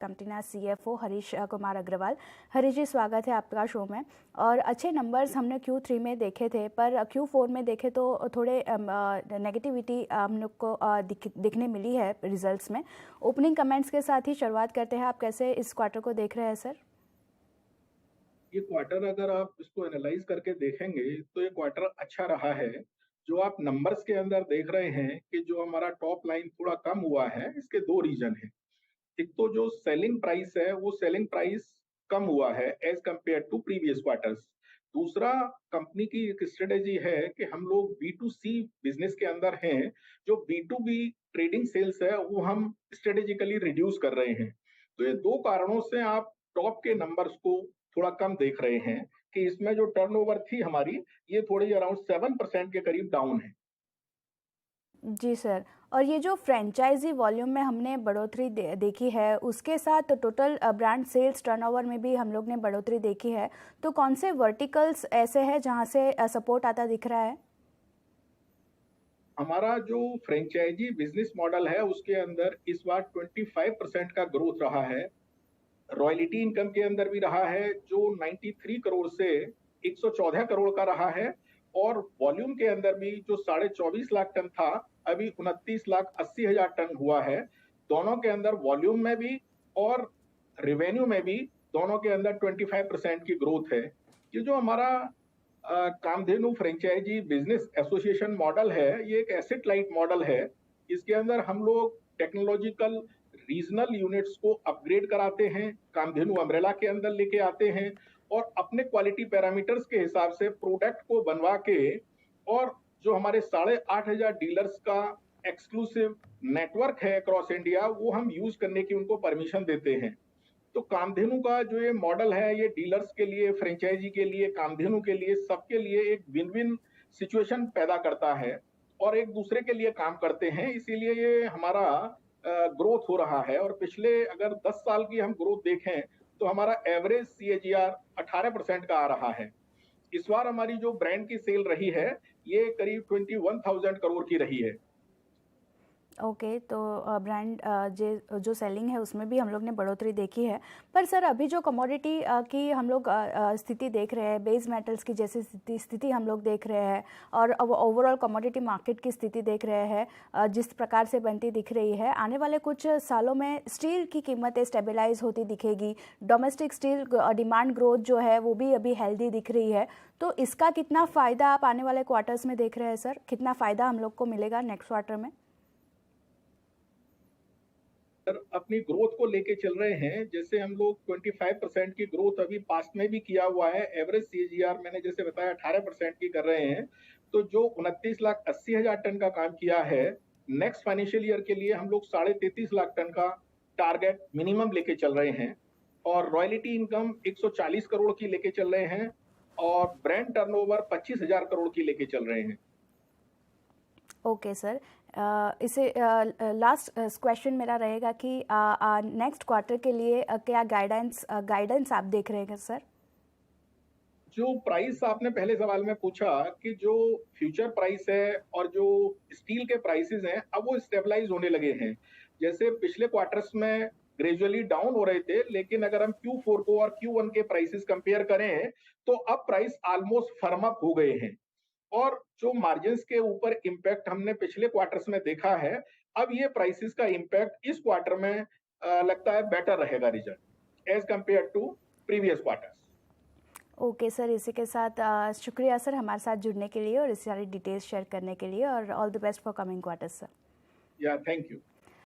Company CFO Harish Kumar Agarwal. Harish ji, स्वागत है आपका शो में। और अच्छे नंबर्स हमने Q3 में देखे थे, पर Q4 में देखे तो थोड़े नेगेटिविटी हम लोग को दिखने मिली है रिजल्ट्स में। ओपनिंग कमेंट्स के साथ ही शुरुआत करते हैं। आप कैसे इस क्वार्टर को देख रहे हैं सर? ये क्वार्टर अगर आप इसको एनालाइज करके देखेंगे तो ये क्वार्टर अच्छा रहा है। जो आप नंबर्स के अंदर देख रहे हैं कि जो हमारा टॉप लाइन थोड़ा कम हुआ है, इसके दो रीजन है। एक तो जो सेलिंग प्राइस है वो सेलिंग प्राइस कम हुआ है as compare to previous quarters. दूसरा, कंपनी की एक स्ट्रेटेजी है कि हम लोग B2C बिजनेस के अंदर हैं। जो B2B ट्रेडिंग सेल्स है वो हम स्ट्रेटेजिकली रिड्यूस कर रहे हैं। तो ये दो कारणों से आप टॉप के नंबर्स को थोड़ा कम देख रहे हैं कि इसमें जो टर्नओवर थी हमारी, ये थोड़ी अराउंड 7% के करीब डाउन है। जी सर। और ये जो फ्रेंचाइजी वॉल्यूम में हमने बढ़ोतरी देखी है, उसके साथ टोटल ब्रांड सेल्स टर्नओवर में भी हम लोग ने बढ़ोतरी देखी है, तो कौन से वर्टिकल्स ऐसे हैं जहां से सपोर्ट आता दिख रहा है? हमारा जो फ्रेंचाइजी बिजनेस मॉडल है उसके अंदर इस बार 25% का ग्रोथ रहा है। रॉयल्टी इनकम के अंदर भी रहा है, जो 93 करोड़ से 114 करोड़ का रहा है। और वॉल्यूम के अंदर भी जो 24.5 लाख टन था, अभी 29,80,000 टन हुआ है। दोनों के अंदर वॉल्यूम में भी और रेवेन्यू में भी दोनों के अंदर 25% की ग्रोथ है। ये जो हमारा Kamdhenu franchisee business association model है, ये एक एसेट लाइट मॉडल है। इसके अंदर हम लोग टेक्नोलॉजिकल रीजनल यूनिट्स को अपग्रेड कराते हैं, कामधेनु अम्ब्रेला के अंदर लेके आते हैं और अपने क्वालिटी पैरामीटर्स के हिसाब से प्रोडक्ट को बनवा के, और जो हमारे 8,500 डीलर्स का एक्सक्लूसिव नेटवर्क है अक्रॉस इंडिया, वो हम यूज करने की उनको परमिशन देते हैं। तो कामधेनु का जो ये मॉडल है, ये डीलर्स के लिए, फ्रेंचाइजी के लिए, कामधेनु के लिए, सबके लिए एक विन विन सिचुएशन पैदा करता है और एक दूसरे के लिए काम करते हैं। इसीलिए ये हमारा ग्रोथ हो रहा है। और पिछले अगर 10 साल की हम ग्रोथ देखें तो हमारा एवरेज CAGR 18% का आ रहा है। इस बार हमारी जो ब्रांड की सेल रही है, ये करीब 21,000 करोड़ की रही है। ओके, तो ब्रांड जो सेलिंग है उसमें भी हम लोग ने बढ़ोतरी देखी है। पर सर, अभी जो कमोडिटी की हम लोग स्थिति देख रहे हैं, बेस मेटल्स की जैसी स्थिति हम लोग देख रहे हैं, और अब ओवरऑल कमोडिटी मार्केट की स्थिति देख रहे हैं जिस प्रकार से बनती दिख रही है, आने वाले कुछ सालों में स्टील की कीमतें स्टेबलाइज होती दिखेगी। डोमेस्टिक स्टील डिमांड ग्रोथ जो है वो भी अभी हेल्दी दिख रही है। तो इसका कितना फ़ायदा आप आने वाले क्वार्टर्स में देख रहे हैं सर? कितना फ़ायदा हम लोग को मिलेगा नेक्स्ट क्वार्टर में? अपनी ग्रोथ को लेके चल रहे हैं। जैसे हम लोग 25% की ग्रोथ अभी पास्ट में भी किया हुआ है। एवरेज CAGR मैंने जैसे बताया 18% की कर रहे हैं। तो जो 29,80,000 टन का काम किया है, नेक्स्ट फाइनेंशियल ईयर के लिए हम लोग 33.5 लाख टन का टारगेट मिनिमम लेके चल रहे हैं। और रॉयल्टी इनकम 140 करोड़ की लेके चल रहे हैं और ब्रांड टर्नओवर 25,000 करोड़ की लेके चल रहे हैं। Okay sir. इसे लास्ट क्वेश्चन मेरा रहेगा कि नेक्स्ट क्वार्टर के लिए क्या गाइडेंस आप देख रहे हैं सर? जो प्राइस आपने पहले सवाल में पूछा कि जो फ्यूचर प्राइस है और जो स्टील के प्राइसेस हैं, अब वो स्टेबलाइज होने लगे हैं। जैसे पिछले क्वार्टर्स में ग्रेजुअली डाउन हो रहे थे, लेकिन अगर हम Q4 को और Q1 के प्राइसेस कंपेयर करें तो अब प्राइस ऑलमोस्ट फर्म अप हो गए हैं। और जो मार्जिन्स के ऊपर इम्पैक्ट हमने पिछले क्वार्टर्स में देखा है, अब ये प्राइसेस का इम्पैक्ट इस क्वार्टर में लगता है बेटर रहेगा result as compare to previous quarters. Okay sir, इसी के साथ शुक्रिया सर हमारे साथ जुड़ने के लिए और इस सारी डिटेल्स शेयर करने के लिए, और all the best for coming quarters sir. या थैंक यू।